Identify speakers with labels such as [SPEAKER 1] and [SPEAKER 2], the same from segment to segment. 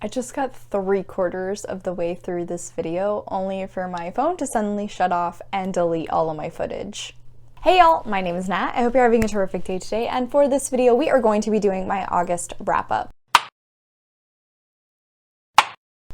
[SPEAKER 1] I just got 3/4 of the way through this video, only for my phone to suddenly shut off and delete all of my footage. Hey y'all, my name is Nat. I hope you're having a terrific day today, and for this video we are going to be doing my August wrap-up.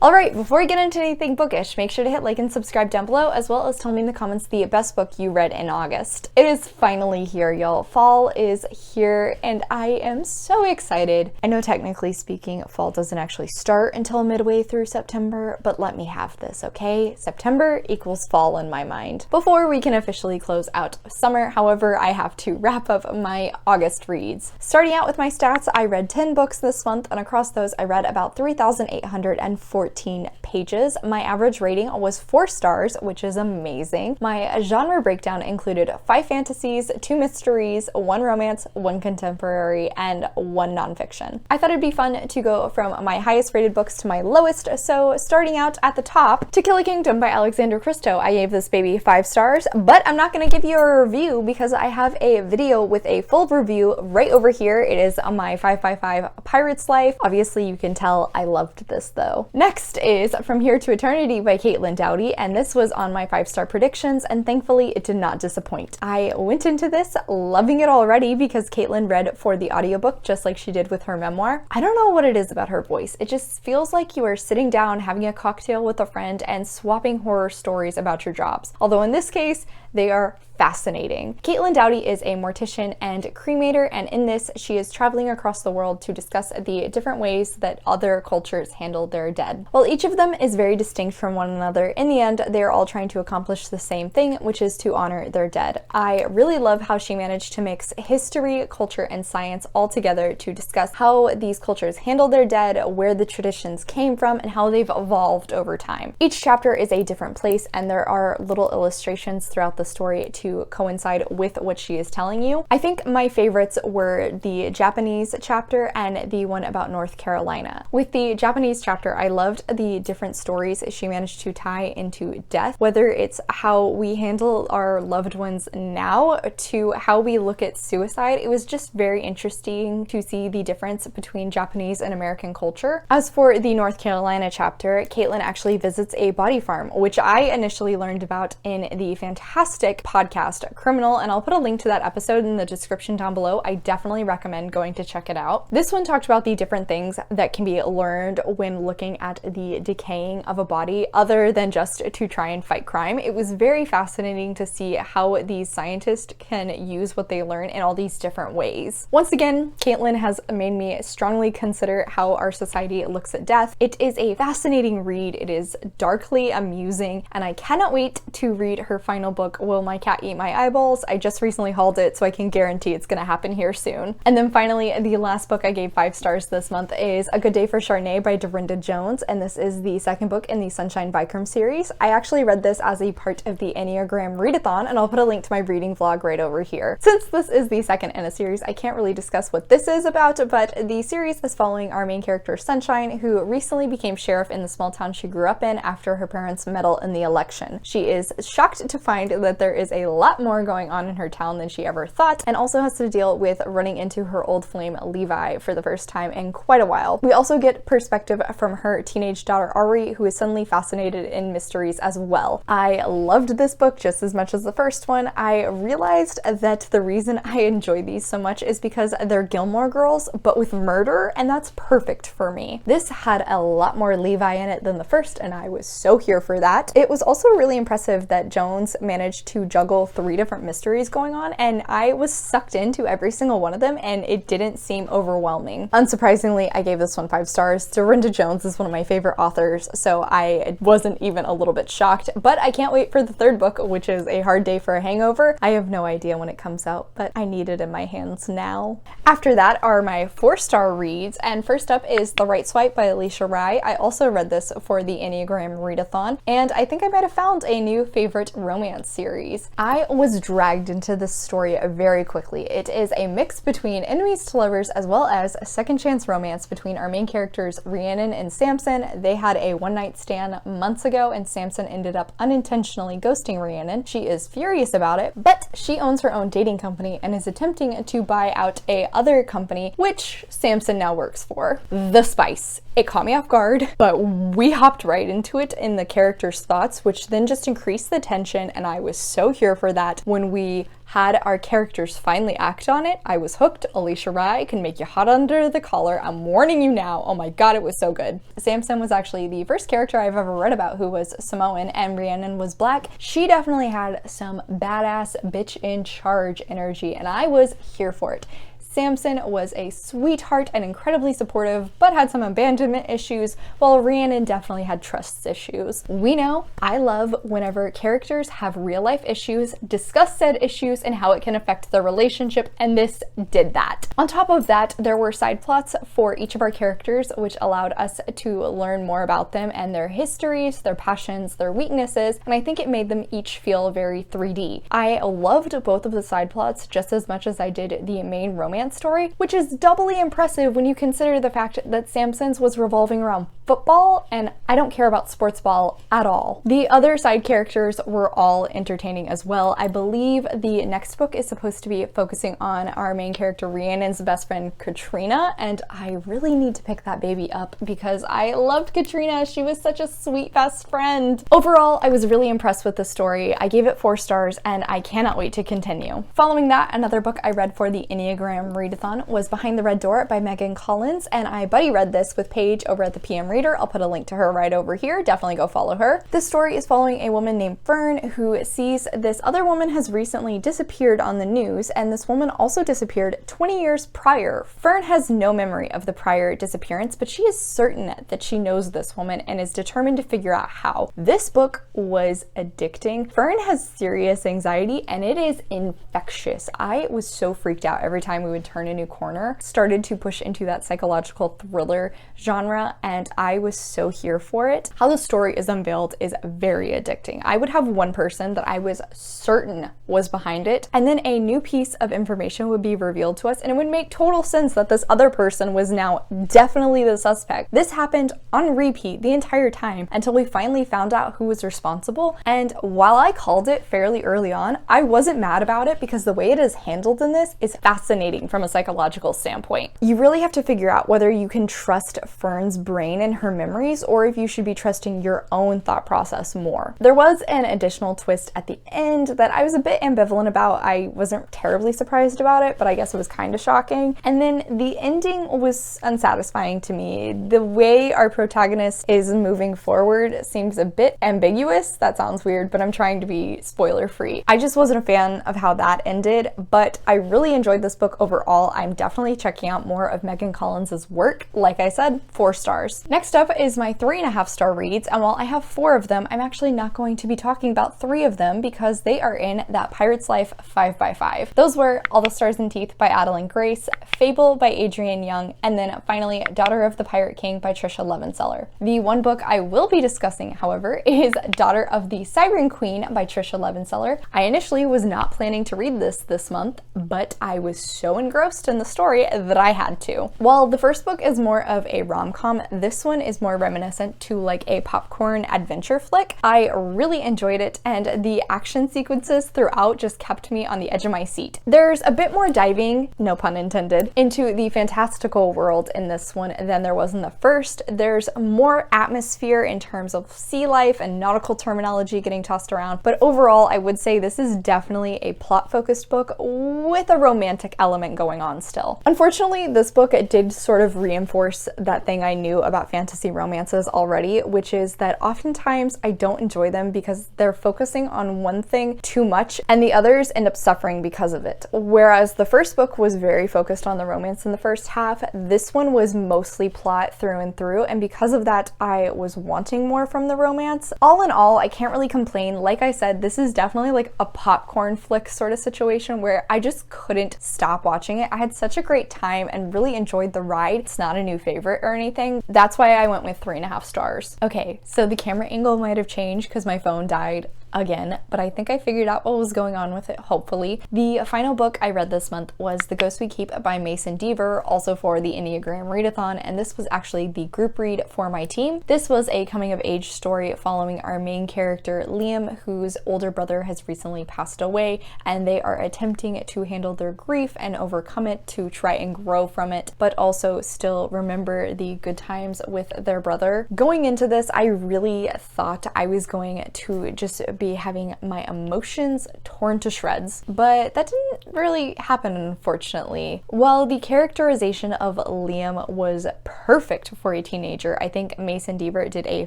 [SPEAKER 1] Alright, before we get into anything bookish, make sure to hit like and subscribe down below, as well as tell me in the comments the best book you read in August. It is finally here, y'all. Fall is here, and I am so excited. I know technically speaking, fall doesn't actually start until midway through September, but let me have this, okay? September equals fall in my mind. Before we can officially close out summer, however, I have to wrap up my August reads. Starting out with my stats, I read 10 books this month, and across those I read about 3,814 pages. My average rating was 4 stars, which is amazing. My genre breakdown included 5 fantasies, 2 mysteries, 1 romance, 1 contemporary, and 1 nonfiction. I thought it'd be fun to go from my highest rated books to my lowest, so starting out at the top, To Kill a Kingdom by Alexandra Christo. I gave this baby 5 stars, but I'm not going to give you a review because I have a video with a full review right over here. It is on my 5x5 Pirate's Life. Obviously you can tell I loved this though. Next is From Here to Eternity by Doughty, and this was on my 5-star predictions, and thankfully it did not disappoint. I went into this loving it already because Caitlin read for the audiobook just like she did with her memoir. I don't know what it is about her voice. It just feels like you are sitting down having a cocktail with a friend and swapping horror stories about your jobs. Although in this case, they are fascinating. Doughty is a mortician and cremator, and in this she is traveling across the world to discuss the different ways that other cultures handle their dead. While each of them is very distinct from one another, in the end they are all trying to accomplish the same thing, which is to honor their dead. I really love how she managed to mix history, culture, and science all together to discuss how these cultures handle their dead, where the traditions came from, and how they've evolved over time. Each chapter is a different place, and there are little illustrations throughout the story to coincide with what she is telling you. I think my favorites were the Japanese chapter and the one about North Carolina. With the Japanese chapter, I loved the different stories she managed to tie into death, whether it's how we handle our loved ones now to how we look at suicide. It was just very interesting to see the difference between Japanese and American culture. As for the North Carolina chapter, Caitlin actually visits a body farm, which I initially learned about in the fantastic podcast Criminal, and I'll put a link to that episode in the description down below. I definitely recommend going to check it out. This one talked about the different things that can be learned when looking at the decaying of a body other than just to try and fight crime. It was very fascinating to see how these scientists can use what they learn in all these different ways. Once again, Caitlin has made me strongly consider how our society looks at death. It is a fascinating read. It is darkly amusing, and I cannot wait to read her final book, Will My Cat Eat My Eyeballs? I just recently hauled it, so I can guarantee it's gonna happen here soon. And then finally, the last book I gave 5 stars this month is A Good Day for Chardonnay by Darynda Jones, and this is the second book in the Sunshine Bikram series. I actually read this as a part of the Enneagram Readathon, and I'll put a link to my reading vlog right over here. Since this is the second in a series, I can't really discuss what this is about, but the series is following our main character Sunshine, who recently became sheriff in the small town she grew up in after her parents meddle in the election. She is shocked to find that there is a lot more going on in her town than she ever thought, and also has to deal with running into her old flame Levi for the first time in quite a while. We also get perspective from her teenage daughter Ari, who is suddenly fascinated in mysteries as well. I loved this book just as much as the first one. I realized that the reason I enjoy these so much is because they're Gilmore Girls, but with murder, and that's perfect for me. This had a lot more Levi in it than the first, and I was so here for that. It was also really impressive that Jones managed to juggle 3 different mysteries going on, and I was sucked into every single one of them, and it didn't seem overwhelming. Unsurprisingly, I gave this one 5 stars. Darynda Jones is one of my favorite authors, so I wasn't even a little bit shocked, but I can't wait for the 3rd book, which is A Hard Day for a Hangover. I have no idea when it comes out, but I need it in my hands now. After that are my 4-star reads, and first up is The Right Swipe by Alisha. I also read this for the Enneagram Readathon, and I think I might have found a new favorite romance series. I was dragged into this story very quickly. It is a mix between enemies to lovers as well as a second chance romance between our main characters Rhiannon and Samson. They had a one-night stand months ago, and Samson ended up unintentionally ghosting Rhiannon. She is furious about it, but she owns her own dating company and is attempting to buy out a other company, which Samson now works for. The spice It caught me off guard, but we hopped right into it in the characters' thoughts, which then just increased the tension, and I was so here for that. When we had our characters finally act on it, I was hooked. 𝗖cie can make you hot under the collar. I'm warning you now. Oh my god, it was so good. Samson was actually the first character I've ever read about who was Samoan, and Rhiannon was black. She definitely had some badass bitch in charge energy, and I was here for it. Samson was a sweetheart and incredibly supportive, but had some abandonment issues, while Rhiannon definitely had trust issues. We know I love whenever characters have real life issues, discuss said issues, and how it can affect their relationship, and this did that. On top of that, there were side plots for each of our characters, which allowed us to learn more about them and their histories, their passions, their weaknesses, and I think it made them each feel very 3D. I loved both of the side plots just as much as I did the main romance story, which is doubly impressive when you consider the fact that Samson's was revolving around football, and I don't care about sports ball at all. The other side characters were all entertaining as well. I believe the next book is supposed to be focusing on our main character Rhiannon's best friend Katrina, and I really need to pick that baby up because I loved Katrina. She was such a sweet best friend. Overall, I was really impressed with the story. I gave it 4 stars, and I cannot wait to continue. Following that, another book I read for the Enneagram Readathon was Behind the Red Door by Megan Collins, and I buddy read this with Paige over at the PM Reader. I'll put a link to her right over here. Definitely go follow her. This story is following a woman named Fern who sees this other woman has recently disappeared on the news, and this woman also disappeared 20 years prior. Fern has no memory of the prior disappearance, but she is certain that she knows this woman and is determined to figure out how. This book was addicting. Fern has serious anxiety, and it is infectious. I was so freaked out every time we would turn a new corner. Started to push into that psychological thriller genre, and I was so here for it. How the story is unveiled is very addicting. I would have one person that I was certain was behind it, and then a new piece of information would be revealed to us, and it would make total sense that this other person was now definitely the suspect. This happened on repeat the entire time until we finally found out who was responsible, and while I called it fairly early on, I wasn't mad about it because the way it is handled in this is fascinating from a psychological standpoint. You really have to figure out whether you can trust Fern's brain and her memories, or if you should be trusting your own thought process more. There was an additional twist at the end that I was a bit ambivalent about. I wasn't terribly surprised about it, but I guess it was kind of shocking. And then the ending was unsatisfying to me. The way our protagonist is moving forward seems a bit ambiguous. That sounds weird, but I'm trying to be spoiler free. I just wasn't a fan of how that ended, but I really enjoyed this book overall. I'm definitely checking out more of Megan Collins's work. Like I said, 4 stars. Next up is my 3.5 star reads, and while I have 4 of them, I'm actually not going to be talking about 3 of them because they are in that Pirate's Life 5x5. Those were All the Stars and Teeth by Adelaide Grace, Fable by Adrienne Young, and then finally Daughter of the Pirate King by Tricia Levenseller. The one book I will be discussing, however, is Daughter of the Siren Queen by Tricia Levenseller. I initially was not planning to read this month, but I was so engrossed in the story that I had to. While the first book is more of a rom-com, this one is more reminiscent to like a popcorn adventure flick. I really enjoyed it, and the action sequences throughout just kept me on the edge of my seat. There's a bit more diving, no pun intended, into the fantastical world in this one than there was in the first. There's more atmosphere in terms of sea life and nautical terminology getting tossed around, but overall I would say this is definitely a plot-focused book with a romantic element going on still. Unfortunately, this book did sort of reinforce that thing I knew about fantasy romances already, which is that oftentimes I don't enjoy them because they're focusing on one thing too much and the others end up suffering because of it. Whereas the first book was very focused on the romance in the first half, this one was mostly plot through and through, and because of that I was wanting more from the romance. All in all, I can't really complain. Like I said, this is definitely like a popcorn flick sort of situation where I just couldn't stop watching it. I had such a great time and really enjoyed the ride. It's not a new favorite or anything. That's why I went with 3.5 stars. Okay, so the camera angle might have changed because my phone died. again, but I think I figured out what was going on with it, hopefully. The final book I read this month was The Ghost We Keep by Mason Deaver, also for the Enneagram Readathon, and this was actually the group read for my team. This was a coming-of-age story following our main character, Liam, whose older brother has recently passed away, and they are attempting to handle their grief and overcome it to try and grow from it, but also still remember the good times with their brother. Going into this, I really thought I was going to just be having my emotions torn to shreds, but that didn't really happen, unfortunately. While the characterization of Liam was perfect for a teenager, I think Mason Deaver did a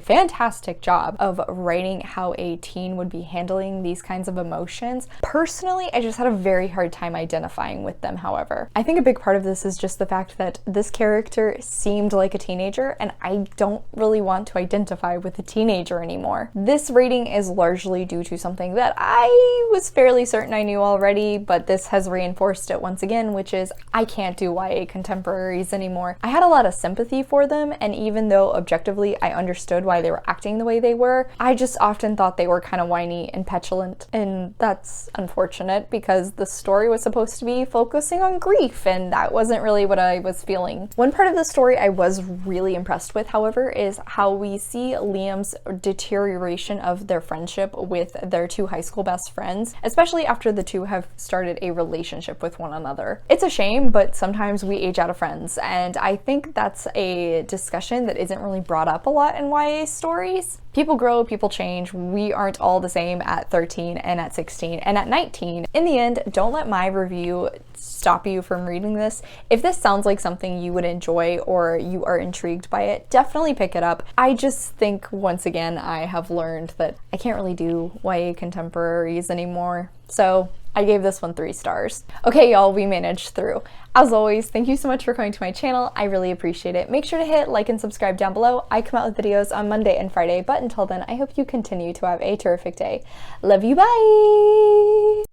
[SPEAKER 1] fantastic job of writing how a teen would be handling these kinds of emotions. Personally, I just had a very hard time identifying with them, however. I think a big part of this is just the fact that this character seemed like a teenager, and I don't really want to identify with a teenager anymore. This rating is largely due to something that I was fairly certain I knew already, but this has reinforced it once again, which is I can't do YA contemporaries anymore. I had a lot of sympathy for them, and even though objectively I understood why they were acting the way they were, I just often thought they were kind of whiny and petulant, and that's unfortunate because the story was supposed to be focusing on grief, and that wasn't really what I was feeling. One part of the story I was really impressed with, however, is how we see Liam's deterioration of their friendship with their two high school best friends, especially after the two have started a relationship with one another. It's a shame, but sometimes we age out of friends, and I think that's a discussion that isn't really brought up a lot in YA stories. People grow, people change. We aren't all the same at 13 and at 16 and at 19. In the end, don't let my review stop you from reading this. If this sounds like something you would enjoy or you are intrigued by it, definitely pick it up. I just think, once again, I have learned that I can't really do YA contemporaries anymore. So I gave this one 3 stars. Okay, y'all, we managed through. As always, thank you so much for coming to my channel. I really appreciate it. Make sure to hit like and subscribe down below. I come out with videos on Monday and Friday, but until then, I hope you continue to have a terrific day. Love you, bye!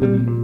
[SPEAKER 2] Thank you.